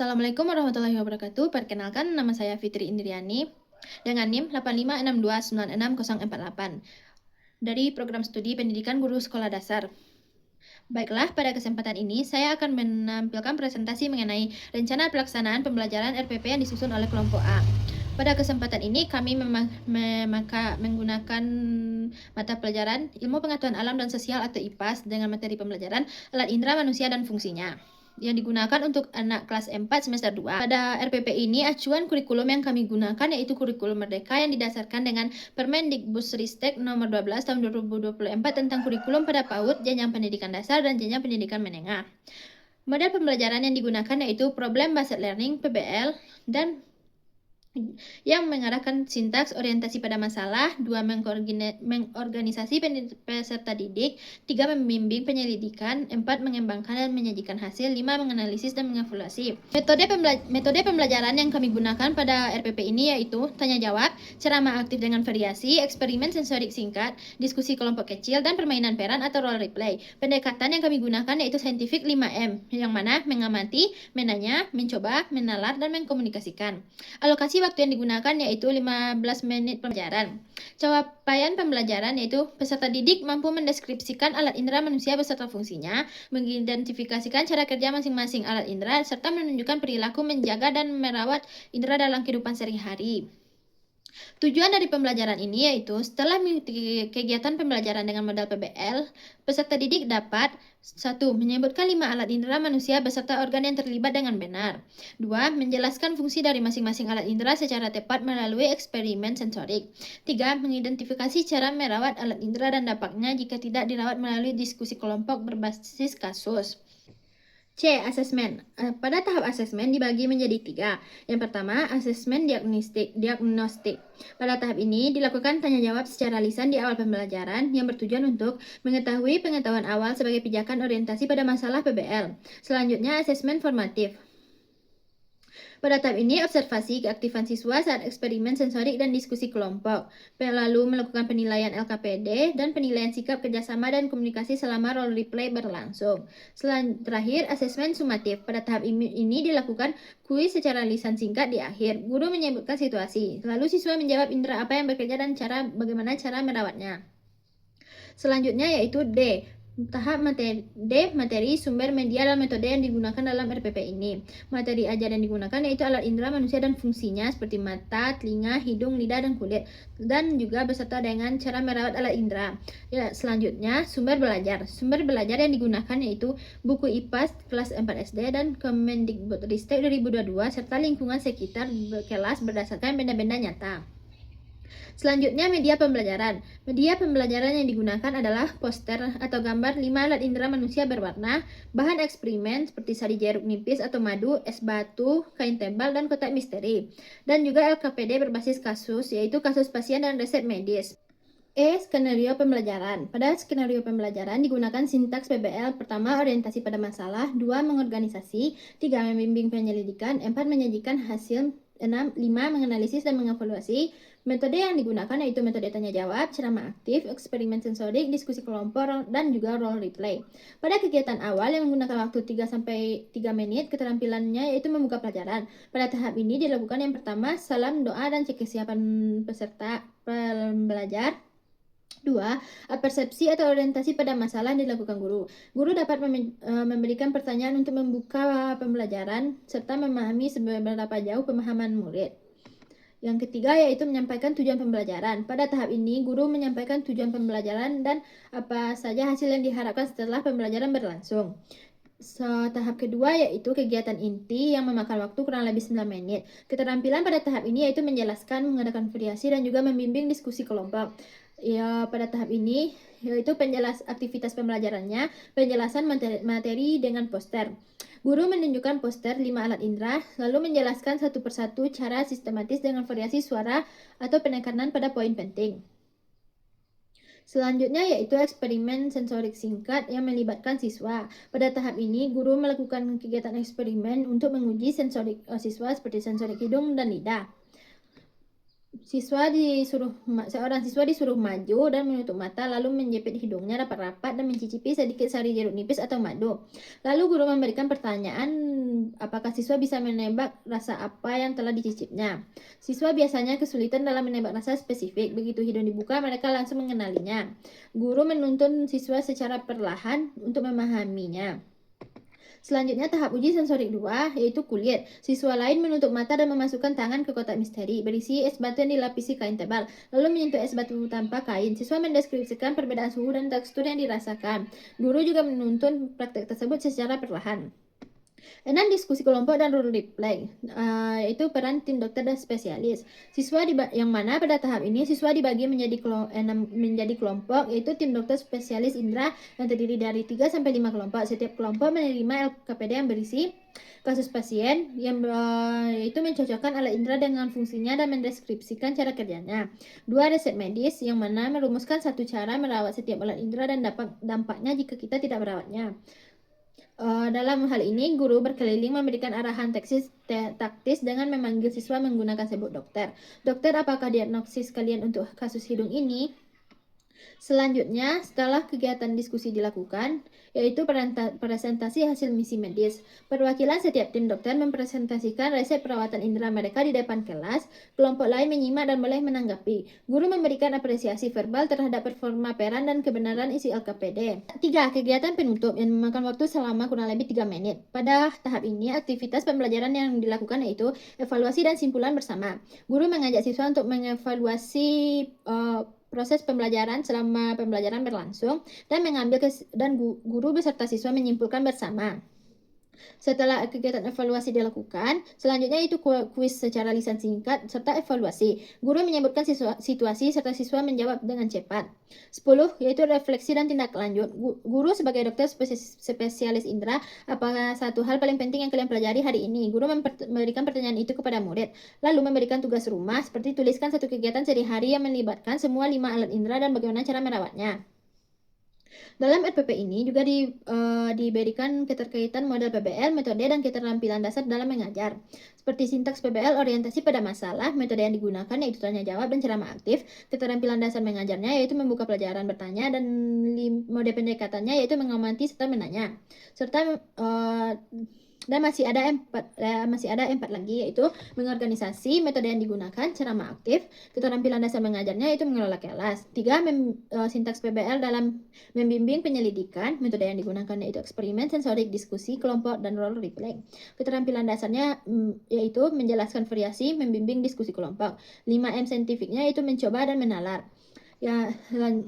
Assalamualaikum warahmatullahi wabarakatuh. Perkenalkan, nama saya Fitri Indriani dengan NIM 8562966048 dari Program Studi Pendidikan Guru Sekolah Dasar. Baiklah, pada kesempatan ini saya akan menampilkan presentasi mengenai rencana pelaksanaan pembelajaran RPP yang disusun oleh kelompok A. Pada kesempatan ini kami menggunakan mata pelajaran Ilmu Pengetahuan Alam dan Sosial atau IPAS dengan materi pembelajaran alat indera manusia dan fungsinya yang digunakan untuk anak kelas 4 semester 2. Pada RPP ini, acuan kurikulum yang kami gunakan yaitu kurikulum merdeka yang didasarkan dengan Permendikbudristek nomor 12 tahun 2024 tentang kurikulum pada PAUD, jenjang pendidikan dasar dan jenjang pendidikan menengah. Model pembelajaran yang digunakan yaitu Problem Based Learning (PBL) dan yang mengarahkan sintaks orientasi pada masalah, 2 mengorganisasi peserta didik, 3 membimbing penyelidikan, 4 mengembangkan dan menyajikan hasil, 5 menganalisis dan mengevaluasi. Metode pembelajaran yang kami gunakan pada RPP ini yaitu tanya jawab, ceramah aktif dengan variasi, eksperimen sensorik singkat, diskusi kelompok kecil, dan permainan peran atau role replay. Pendekatan yang kami gunakan yaitu saintifik 5M, yang mana mengamati, menanya, mencoba, menalar, dan mengkomunikasikan. Alokasi waktu yang digunakan yaitu 15 menit pembelajaran. Capaian pembelajaran yaitu peserta didik mampu mendeskripsikan alat indera manusia beserta fungsinya, mengidentifikasikan cara kerja masing-masing alat indera, serta menunjukkan perilaku menjaga dan merawat indera dalam kehidupan sehari-hari. Tujuan dari pembelajaran ini yaitu setelah mengikuti kegiatan pembelajaran dengan modal PBL, peserta didik dapat 1. Menyebutkan 5 alat indera manusia beserta organ yang terlibat dengan benar. 2. Menjelaskan fungsi dari masing-masing alat indera secara tepat melalui eksperimen sensorik. 3. Mengidentifikasi cara merawat alat indera dan dampaknya jika tidak dirawat melalui diskusi kelompok berbasis kasus. C. Asesmen. Pada tahap asesmen dibagi menjadi 3. Yang pertama, asesmen diagnostik. Pada tahap ini dilakukan tanya jawab secara lisan di awal pembelajaran yang bertujuan untuk mengetahui pengetahuan awal sebagai pijakan orientasi pada masalah PBL. Selanjutnya, asesmen formatif. Pada tahap ini, observasi keaktifan siswa saat eksperimen sensorik dan diskusi kelompok, lalu melakukan penilaian LKPD dan penilaian sikap kerjasama dan komunikasi selama role replay berlangsung. Terakhir, asesmen sumatif. Pada tahap ini dilakukan kuis secara lisan singkat di akhir. Guru menyebutkan situasi, lalu siswa menjawab indera apa yang bekerja dan bagaimana cara merawatnya. Selanjutnya yaitu D. Tahap materi, sumber, media, dan metode yang digunakan dalam RPP ini. Materi ajar yang digunakan yaitu alat indera manusia dan fungsinya seperti mata, telinga, hidung, lidah, dan kulit. Dan juga beserta dengan cara merawat alat indera. Selanjutnya, sumber belajar. Sumber belajar yang digunakan yaitu buku IPAS kelas 4 SD dan Kemendikbudristek 2022 serta lingkungan sekitar kelas berdasarkan benda-benda nyata. Selanjutnya, media pembelajaran. Media pembelajaran yang digunakan adalah poster atau gambar 5 alat indera manusia berwarna, bahan eksperimen seperti sari jeruk nipis atau madu, es batu, kain tebal, dan kotak misteri. Dan juga LKPD berbasis kasus, yaitu kasus pasien dan resep medis. E. Skenario pembelajaran. Pada skenario pembelajaran digunakan sintaks PBL. Pertama, orientasi pada masalah. 2. Mengorganisasi. 3. Membimbing penyelidikan. 4. Menyajikan hasil. 5. Menganalisis dan mengevaluasi. Metode yang digunakan yaitu metode tanya jawab, ceramah aktif, eksperimen sensorik, diskusi kelompok, dan juga role replay. Pada kegiatan awal yang menggunakan waktu 3-3 menit, keterampilannya yaitu membuka pelajaran. Pada tahap ini dilakukan yang pertama, salam, doa, dan cek kesiapan peserta pembelajar. 2. Persepsi atau orientasi pada masalah yang dilakukan guru. Guru dapat memberikan pertanyaan untuk membuka pembelajaran serta memahami seberapa jauh pemahaman murid. Yang ketiga yaitu menyampaikan tujuan pembelajaran. Pada tahap ini, guru menyampaikan tujuan pembelajaran dan apa saja hasil yang diharapkan setelah pembelajaran berlangsung. Tahap kedua yaitu kegiatan inti yang memakan waktu kurang lebih 9 menit. Keterampilan pada tahap ini yaitu menjelaskan, mengadakan variasi, dan juga membimbing diskusi kelompok. Pada tahap ini yaitu aktivitas pembelajarannya, penjelasan materi dengan poster. Guru menunjukkan poster 5 alat indera, lalu menjelaskan satu persatu cara sistematis dengan variasi suara atau penekanan pada poin penting. Selanjutnya yaitu eksperimen sensorik singkat yang melibatkan siswa. Pada tahap ini, guru melakukan kegiatan eksperimen untuk menguji sensorik siswa seperti sensorik hidung dan lidah. Seorang siswa disuruh maju dan menutup mata, lalu menjepit hidungnya rapat-rapat dan mencicipi sedikit sari jeruk nipis atau madu. Lalu guru memberikan pertanyaan, apakah siswa bisa menebak rasa apa yang telah dicicipnya. Siswa biasanya kesulitan dalam menebak rasa spesifik. Begitu hidung dibuka, mereka langsung mengenalinya. Guru menuntun siswa secara perlahan untuk memahaminya. Selanjutnya tahap uji sensorik 2, yaitu kulit. Siswa lain menutup mata dan memasukkan tangan ke kotak misteri, berisi es batu yang dilapisi kain tebal, lalu menyentuh es batu tanpa kain. Siswa mendeskripsikan perbedaan suhu dan tekstur yang dirasakan. Guru juga menuntun praktek tersebut secara perlahan. 6. Diskusi kelompok dan role play, yaitu peran tim dokter dan spesialis. Yang mana pada tahap ini siswa dibagi menjadi kelompok, yaitu tim dokter spesialis indera yang terdiri dari 3-5 kelompok. Setiap kelompok menerima LKPD yang berisi kasus pasien yang itu mencocokkan alat indera dengan fungsinya dan mendeskripsikan cara kerjanya. 2. Resep medis, yang mana merumuskan satu cara merawat setiap alat indera dan dampaknya jika kita tidak merawatnya. Dalam hal ini, guru berkeliling memberikan arahan taktis dengan memanggil siswa menggunakan sebut dokter. Dokter, apakah diagnosis kalian untuk kasus hidung ini? Selanjutnya, setelah kegiatan diskusi dilakukan, yaitu presentasi hasil misi medis. Perwakilan setiap tim dokter mempresentasikan resep perawatan indera mereka di depan kelas. Kelompok lain menyimak dan boleh menanggapi. Guru memberikan apresiasi verbal terhadap performa peran dan kebenaran isi LKPD. 3. Kegiatan penutup yang memakan waktu selama kurang lebih 3 menit. Pada tahap ini, aktivitas pembelajaran yang dilakukan yaitu evaluasi dan simpulan bersama. Guru mengajak siswa untuk mengevaluasi proses pembelajaran selama pembelajaran berlangsung dan guru beserta siswa menyimpulkan bersama. Setelah kegiatan evaluasi dilakukan, selanjutnya itu kuis secara lisan singkat serta evaluasi. Guru menyebutkan situasi serta siswa menjawab dengan cepat. 10. Yaitu refleksi dan tindak lanjut. Guru sebagai dokter spesialis indera, apakah satu hal paling penting yang kalian pelajari hari ini? Guru memberikan pertanyaan itu kepada murid, lalu memberikan tugas rumah seperti tuliskan satu kegiatan sehari-hari yang melibatkan semua 5 alat indera dan bagaimana cara merawatnya. Dalam RPP ini juga diberikan keterkaitan model PBL, metode, dan keterampilan dasar dalam mengajar. Seperti sintaks PBL, orientasi pada masalah, metode yang digunakan yaitu tanya jawab dan ceramah aktif, keterampilan dasar mengajarnya yaitu membuka pelajaran bertanya, dan mode pendekatannya yaitu mengamati serta menanya. Serta dan masih ada empat lagi, yaitu mengorganisasi, metode yang digunakan, ceramah aktif, keterampilan dasar mengajarnya yaitu mengelola kelas. 3. Sintaks PBL dalam membimbing penyelidikan, metode yang digunakan yaitu eksperimen, sensorik, diskusi, kelompok, dan role play. Keterampilan dasarnya yaitu menjelaskan variasi, membimbing diskusi kelompok. 5M saintifiknya yaitu mencoba dan menalar. Ya,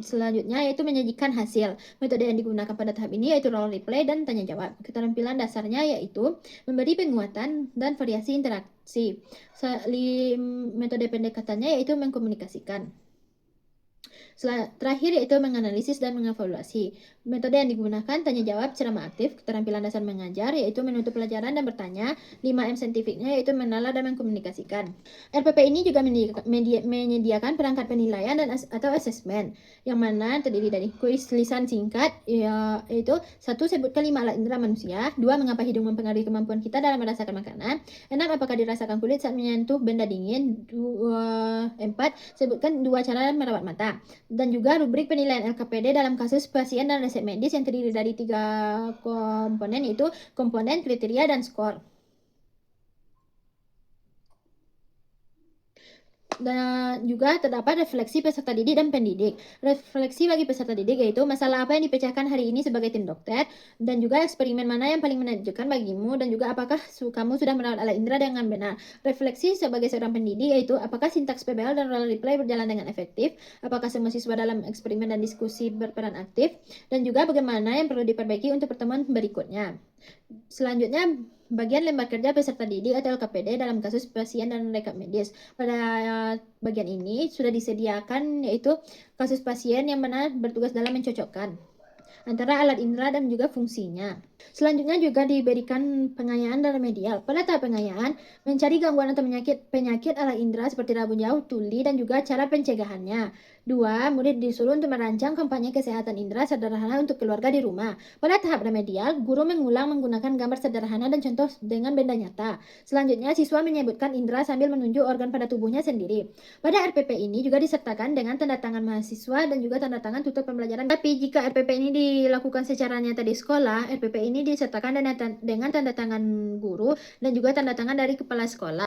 selanjutnya yaitu menyajikan hasil. Metode yang digunakan pada tahap ini yaitu role play dan tanya jawab. Keterampilan dasarnya yaitu memberi penguatan dan variasi interaksi. Metode pendekatannya yaitu mengkomunikasikan. Terakhir yaitu menganalisis dan mengevaluasi. Metode yang digunakan tanya jawab, ceramah aktif, keterampilan dasar mengajar yaitu menuntut pelajaran dan bertanya. 5M saintifiknya yaitu menalar dan mengkomunikasikan. RPP ini juga menyediakan perangkat penilaian atau asesmen, yang mana terdiri dari kuis lisan singkat, yaitu 1. Sebutkan 5 alat indera manusia. 2. Mengapa hidung mempengaruhi kemampuan kita dalam merasakan makanan. 6. Apakah dirasakan kulit saat menyentuh benda dingin. 4. Sebutkan 2 cara merawat mata. Dan juga rubrik penilaian LKPD dalam kasus pasien dan resep medis yang terdiri dari 3 komponen, yaitu komponen, kriteria, dan skor. Dan juga terdapat refleksi peserta didik dan pendidik. Refleksi bagi peserta didik yaitu masalah apa yang dipecahkan hari ini sebagai tim dokter, dan juga eksperimen mana yang paling menakjubkan bagimu, dan juga apakah kamu sudah merawat alat indera dengan benar. Refleksi sebagai seorang pendidik yaitu apakah sintaks PBL dan role play berjalan dengan efektif, apakah semua siswa dalam eksperimen dan diskusi berperan aktif, dan juga bagaimana yang perlu diperbaiki untuk pertemuan berikutnya. Selanjutnya, bagian lembar kerja peserta didik atau LKPD dalam kasus pasien dan rekap medis. Pada bagian ini sudah disediakan yaitu kasus pasien yang benar bertugas dalam mencocokkan antara alat indera dan juga fungsinya. Selanjutnya juga diberikan pengayaan dan remedial. Pada tahap pengayaan, mencari gangguan atau penyakit alat indera seperti rabun jauh, tuli, dan juga cara pencegahannya. 2. Murid disuruh untuk merancang kampanye kesehatan indera sederhana untuk keluarga di rumah. Pada tahap remedial, guru mengulang menggunakan gambar sederhana dan contoh dengan benda nyata. Selanjutnya, siswa menyebutkan indera sambil menunjuk organ pada tubuhnya sendiri. Pada RPP ini juga disertakan dengan tanda tangan mahasiswa dan juga tanda tangan tutor pembelajaran. Tapi jika RPP ini dilakukan secara nyata di sekolah, RPP ini disertakan dengan tanda tangan guru dan juga tanda tangan dari kepala sekolah.